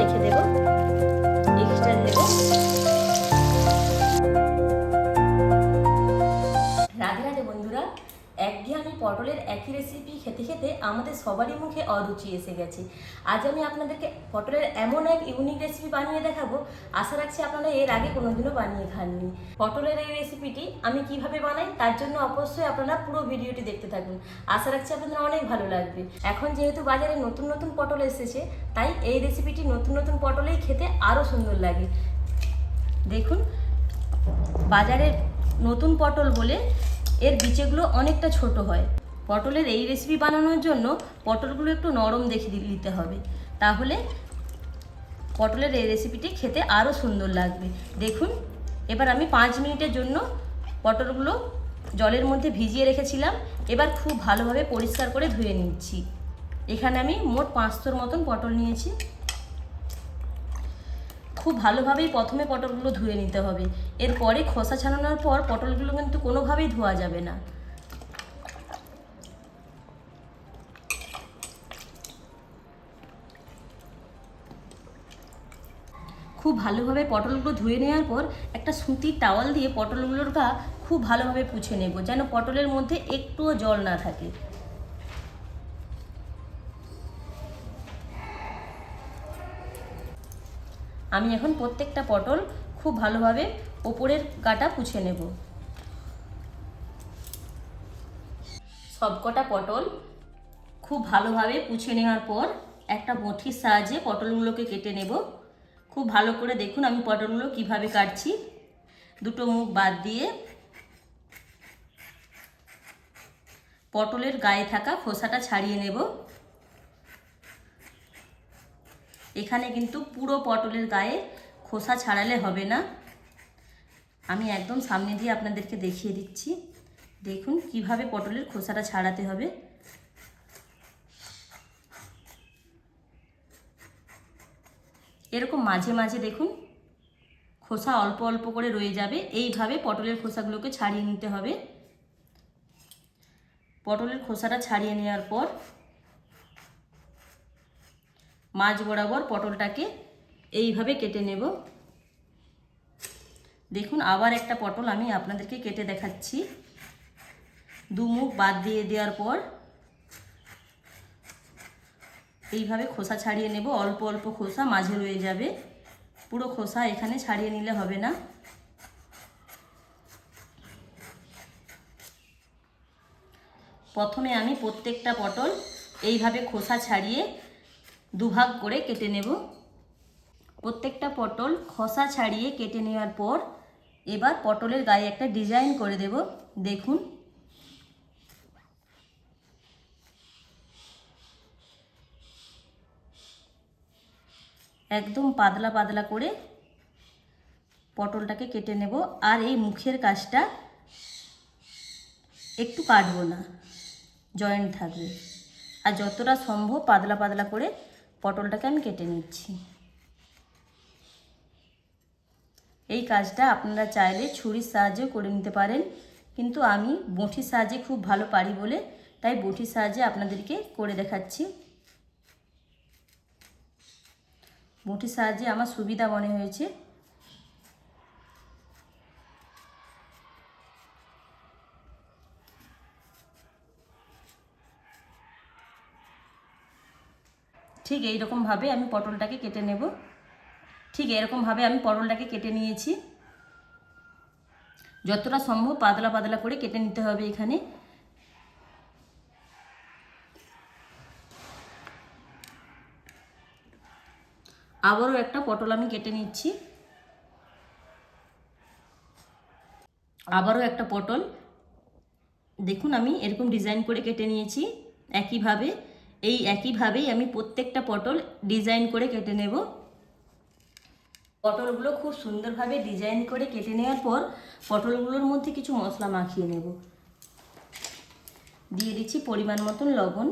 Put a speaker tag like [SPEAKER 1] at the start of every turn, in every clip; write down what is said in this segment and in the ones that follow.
[SPEAKER 1] রেখে দেবো, এক্সট্রা দেবো। রাধে রাধে বন্ধুরা, একঘেয়েমি পটলের একই রেসিপি খেতে খেতে আমাদের সবারই মুখে অরুচি এসে গেছে। আজ আমি আপনাদেরকে পটলের এমন এক ইউনিক রেসিপি বানিয়ে দেখাবো, আশা রাখছি আপনারা এর আগে কোনোদিনও বানিয়ে খাননি। পটলের এই রেসিপিটি আমি কিভাবে বানাই তার জন্য অবশ্যই আপনারা পুরো ভিডিওটি দেখতে থাকুন, আশা রাখছি আপনাদের অনেক ভালো লাগবে। এখন যেহেতু বাজারে নতুন নতুন পটল এসেছে, তাই এই রেসিপিটি নতুন নতুন পটলেই খেতে আরও সুন্দর লাগে। দেখুন, বাজারে নতুন পটল বলে এর বিচিগুলো অনেকটা ছোট হয়। পটলের এই রেসিপি বানানোর জন্য পটলগুলো একটু নরম দেখে দিতে হবে, তাহলে পটলের এই রেসিপিটি খেতে আরও সুন্দর লাগবে। দেখুন, এবার আমি 5 মিনিটের জন্য পটলগুলো জলের মধ্যে ভিজিয়ে রেখেছিলাম। এবার খুব ভালোভাবে পরিষ্কার করে ধুয়ে নিচ্ছি। এখানে আমি মোট 500 মতন পটল নিয়েছি। খুব ভালোভাবেই প্রথমে পটলগুলো ধুয়ে নিতে হবে, এরপরে খোসা ছাড়ানোর পর পটলগুলো কিন্তু কোনোভাবেই ধোয়া যাবে না। খুব ভালোভাবে পটলগুলো ধুয়ে নেওয়ার পর একটা সুতির টাওয়াল দিয়ে পটলগুলোর গা খুব ভালোভাবে পুছে নেব, যেন পটলের মধ্যে একটুও জল না থাকে। আমি এখন প্রত্যেকটা পটল খুব ভালোভাবে ওপরের গাটা পুছে নেব। সবকটা পটল খুব ভালোভাবে পুছে নেওয়ার পর একটা বঁটির সাহায্যে পটলগুলোকে কেটে নেব। খুব ভালো করে দেখুন আমি পটলগুলো কিভাবে কাটছি। দুটো মুখ বাদ দিয়ে পটলের গায়ে থাকা খোসাটা ছাড়িয়ে নেব। এখানে কিন্তু পুরো পটলের গায়ে খোসা ছাড়ালে হবে না, আমি একদম সামনে দিয়ে আপনাদেরকে দেখিয়ে দিচ্ছি। দেখুন কিভাবে পটলের খোসাটা ছাড়াতে হবে। এরকম মাঝে মাঝে দেখুন খোসা অল্প অল্প করে রয়ে যাবে, এইভাবে পটলের খোসাগুলোকে ছাড়িয়ে নিতে হবে। পটলের খোসাটা ছাড়িয়ে নেওয়ার পর মাঝ বরাবর পটলটাকে এইভাবে কেটে নেব। দেখুন আবার একটা পটল আমি আপনাদেরকে কেটে দেখাচ্ছি। দু মুখ বাদ দিয়ে দেওয়ার পর এইভাবে খোসা ছাড়িয়ে নেব। অল্প অল্প খোসা মাঝে রয়ে যাবে, পুরো খোসা এখানে ছাড়িয়ে নিলে হবে না। প্রথমে আমি প্রত্যেকটা পটল এইভাবে খোসা ছাড়িয়ে দুভাগ করে কেটে নেব। প্রত্যেকটা পটল খোসা ছাড়িয়ে কেটে নেওয়ার পর এবার পটলের গায়ে একটা ডিজাইন করে দেব। দেখুন একদম পাতলা পাতলা করে পটলটাকে কেটে নেব। আর এই মুখের কাজটা একটু কাটবো না, জয়েন্ট থাকবে। আর যতটা সম্ভব পাতলা পাতলা করে পটলটাকে আমি কেটে নিচ্ছি। এই কাজটা আপনারা চাইলে ছুরির সাহায্যেও করে নিতে পারেন, কিন্তু আমি বঁটির সাহায্যে খুব ভালো পারি বলে তাই বঁটির সাহায্যে আপনাদেরকে করে দেখাচ্ছি। বঁটির সাহায্যে আমার সুবিধা মনে হয়েছে। ঠিক এইরকমভাবে আমি পটলটাকে কেটে নেব। ঠিক এরকমভাবে আমি পটলটাকে কেটে নিয়েছি। যতটা সম্ভব পাতলা পাতলা করে কেটে নিতে হবে। এখানে আবারও একটা পটল আমি কেটে নিচ্ছি। আবারও একটা পটল দেখুন আমি এরকম ডিজাইন করে কেটে নিয়েছি। একইভাবেই আমি প্রত্যেকটা পটল ডিজাইন করে কেটে নেব। পটলগুলো খুব সুন্দরভাবে ডিজাইন করে কেটে নেওয়ার পর পটলগুলোর মধ্যে কিছু মশলা মাখিয়ে নেব। দিয়ে দিচ্ছি পরিমাণ মতন লবণ,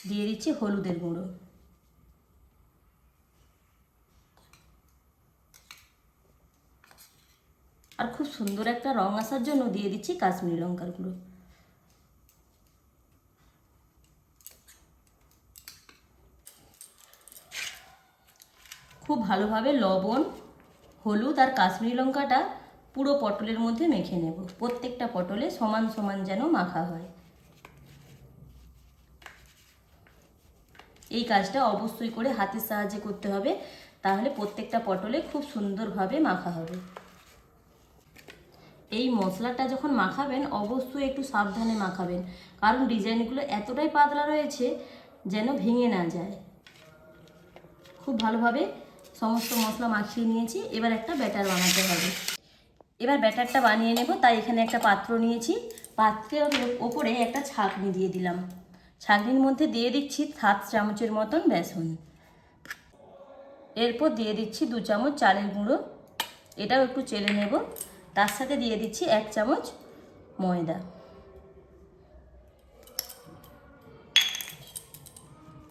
[SPEAKER 1] দিয়ে দিচ্ছি হলুদের গুঁড়ো, আর খুব সুন্দর একটা রং আসার জন্য দিয়ে দিচ্ছি কাশ্মীরি লঙ্কার গুঁড়ো। খুব ভালোভাবে লবণ, হলুদ আর কাশ্মীরি লঙ্কাটা পুরো পটলের মধ্যে মেখে নেব। প্রত্যেকটা পটলে সমান সমান যেন মাখা হয়। এই কাজটা অবশ্যই করে হাতের সাহায্যে করতে হবে, তাহলে প্রত্যেকটা পটলে খুব সুন্দরভাবে মাখা হবে। এই মশলাটা যখন মাখাবেন অবশ্যই একটু সাবধানে মাখাবেন, কারণ ডিজাইনগুলো এতটাই পাতলা রয়েছে যেন ভেঙে না যায়। খুব ভালোভাবে সমস্ত মশলা মাখিয়ে নিয়েছি, এবার একটা ব্যাটার বানাতে হবে। এবার ব্যাটারটা বানিয়ে নেব, তাই এখানে একটা পাত্র নিয়েছি। পাত্রের ওপরে একটা ছাঁকনি দিয়ে দিলাম। ছাঁকনির মধ্যে দিয়ে দিচ্ছি 7 চামচের মতন বেসন। এরপর দিয়ে দিচ্ছি 2 চামচ চালের গুঁড়ো, এটাও একটু চেলে নেব। তার সাথে দিয়ে দিচ্ছি 1 চামচ ময়দা।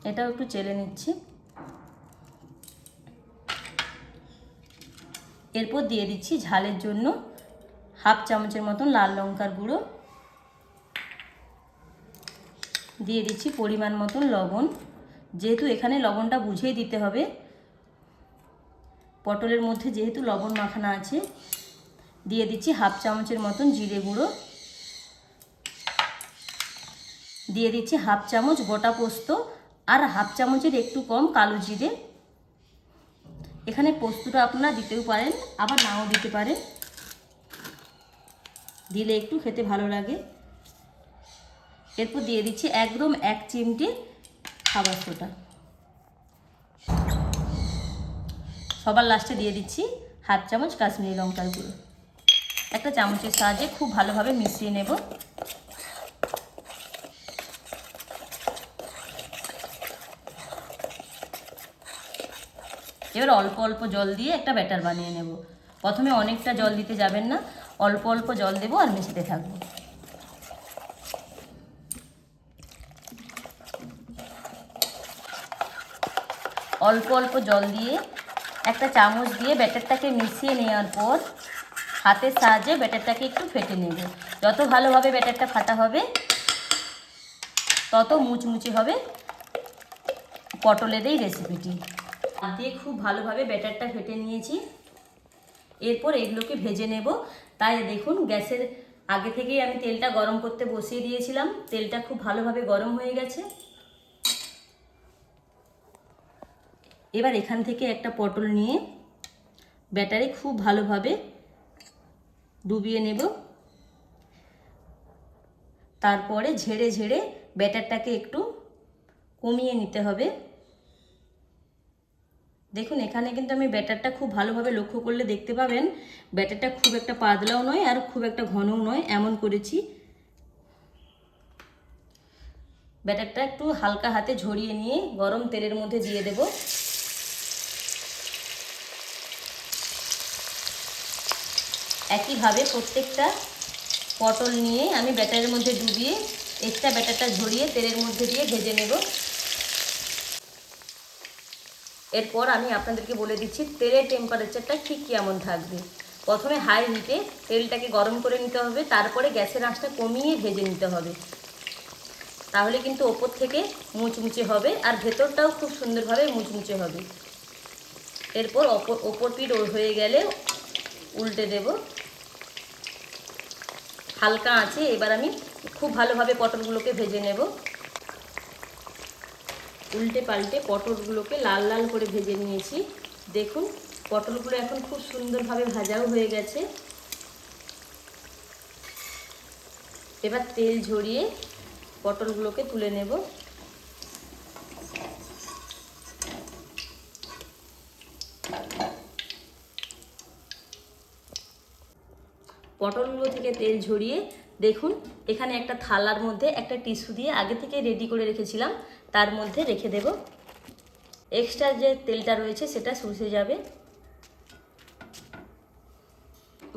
[SPEAKER 1] এটাও একটু চেলে নিচ্ছি। এরপর দিয়ে দিচ্ছি ঝালের জন্য 1/2 চামচের মতন লাল লঙ্কার গুঁড়ো, দিয়ে দিচ্ছি পরিমাণ মতন লবণ। যেহেতু এখানে লবণটা বুঝেই দিতে হবে, পটলের মধ্যে যেহেতু লবণ মাখানো আছে। দিয়ে দিচ্ছি 1/2 চামচের মতন জিরে গুঁড়ো, দিয়ে দিচ্ছি 1/2 চামচ গোটা পোস্ত আর 1/2 চামচের একটু কম কালো জিরে। এখানে পোস্তটা আপনারা দিতেও পারেন, আবার নাও দিতে পারেন, দিলে একটু খেতে ভালো লাগে। এরপর দিয়ে দিচ্ছি একদম 1 চিমটে খাবার সোডা। সবার লাস্টে দিয়ে দিচ্ছি 1/2 চামচ কাশ্মীরি লঙ্কার গুঁড়ো। একটা চামচের সাহায্যে খুব ভালোভাবে মিশিয়ে নেব। এবার অল্প অল্প জল দিয়ে একটা ব্যাটার বানিয়ে নেব। প্রথমে অনেকটা জল দিতে যাবেন না, অল্প অল্প জল দেবো আর মেশাতে থাকবো। অল্প অল্প জল দিয়ে একটা চামচ দিয়ে ব্যাটারটাকে মিশিয়ে নেওয়ার পর হাতের সাহায্যে ব্যাটারটাকে একটু ফেটে নেব। যত ভালোভাবে ব্যাটারটা ফাটা হবে তত মুচমুচে হবে পটলের এই রেসিপিটি। হাত দিয়ে খুব ভালোভাবে ব্যাটারটা ফেটে নিয়েছি। এরপর এগুলোকে ভেজে নেব। তাই দেখুন গ্যাসের আগে থেকেই আমি তেলটা গরম করতে বসিয়ে দিয়েছিলাম। তেলটা খুব ভালোভাবে গরম হয়ে গেছে। এবার এখান থেকে একটা পটল নিয়ে ব্যাটারে খুব ভালোভাবে ডুবিয়ে নেব। তারপরে ঝেড়ে ঝেড়ে ব্যাটারটাকে একটু কমিয়ে নিতে হবে। দেখুন এখানে কিন্তু আমি ব্যাটারটা খুব ভালোভাবে লক্ষ্য করলে দেখতে পাবেন ব্যাটারটা খুব একটা পাতলাও নয় আর খুব একটা ঘনও নয়, এমন করেছি। ব্যাটারটা একটু হালকা হাতে ঝরিয়ে নিয়ে গরম তেলের মধ্যে দিয়ে দেব। একইভাবে প্রত্যেকটা পটল নিয়ে আমি ব্যাটারের মধ্যে ডুবিয়ে এক্সট্রা ব্যাটারটা ঝরিয়ে তেলের মধ্যে দিয়ে ভেজে নেব। এরপর আমি আপনাদেরকে বলে দিচ্ছি তেলের টেম্পারেচারটা ঠিক কেমন থাকবে। প্রথমে হাই হিটে তেলটাকে গরম করে নিতে হবে, তারপরে গ্যাসের আঁচটা কমিয়ে ভেজে নিতে হবে। তাহলে কিন্তু ওপর থেকে মুচমুচে হবে আর ভেতরটাও খুব সুন্দরভাবে মুচমুচে হবে। এরপর ওপর পিঠ হয়ে গেলে উল্টে দেব হালকা আঁচে। এবার আমি খুব ভালোভাবে পটলগুলোকে ভেজে নেব। উল্টে পাল্টে পটলগুলোকে লাল লাল করে ভেজে নিয়েছি। দেখুন পটলগুলো এখন খুব সুন্দরভাবে ভাজাও হয়ে গেছে। এবার তেল ঝরিয়ে পটলগুলোকে তুলে নেব। পটলগুলো থেকে তেল ঝরিয়ে দেখুন এখানে একটা থালার মধ্যে একটা টিস্যু দিয়ে আগে থেকে রেডি করে রেখেছিলাম, তার মধ্যে রেখে দেব। এক্সট্রা যে তেলটা রয়েছে সেটা শুষে যাবে।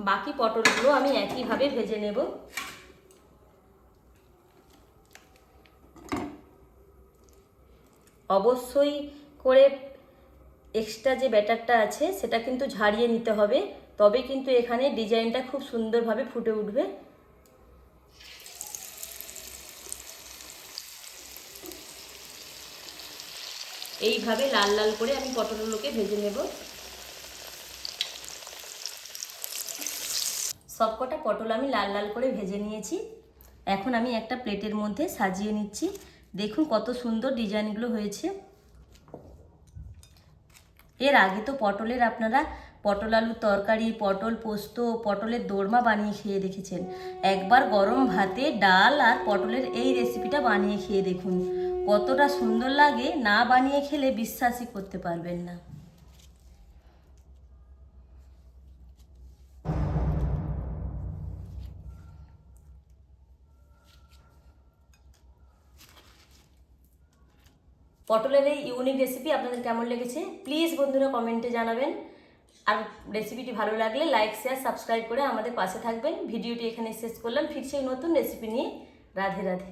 [SPEAKER 1] বাকি পটলগুলো আমি একইভাবে ভেজে নেব। অবশ্যই করে এক্সট্রা যে ব্যাটারটা আছে সেটা কিন্তু ঝাড়িয়ে নিতে হবে, তবে কিন্তু এখানে ডিজাইনটা খুব সুন্দরভাবে ফুটে উঠবে। এইভাবে লাল লাল করে আমি পটলগুলোকে ভেজে নেব। সবকটা পটল আমি লাল লাল করে ভেজে নিয়েছি। এখন আমি একটা প্লেটের মধ্যে সাজিয়ে নিচ্ছি। দেখুন কত সুন্দর ডিজাইনগুলো হয়েছে। এর আগে তো পটলের আপনারা পটল আলুর তরকারি, পটল পোস্ত, পটলের দোরমা বানিয়ে খেয়ে দেখেছেন। একবার গরম ভাতে ডাল আর পটলের এই রেসিপিটা বানিয়ে খেয়ে দেখুন, কতটা সুন্দর লাগে, না বানিয়ে খেলে বিশ্বাসই করতে পারবেন না। পটলের এই ইউনিক রেসিপি আপনাদের কেমন লেগেছে প্লিজ বন্ধুরা কমেন্টে জানাবেন। আর রেসিপিটি ভালো লাগলে লাইক, শেয়ার, সাবস্ক্রাইব করে আমাদের পাশে থাকবেন। ভিডিওটি এখানে শেষ করলাম, ফিরছি নতুন রেসিপি নিয়ে। রাধে রাধে।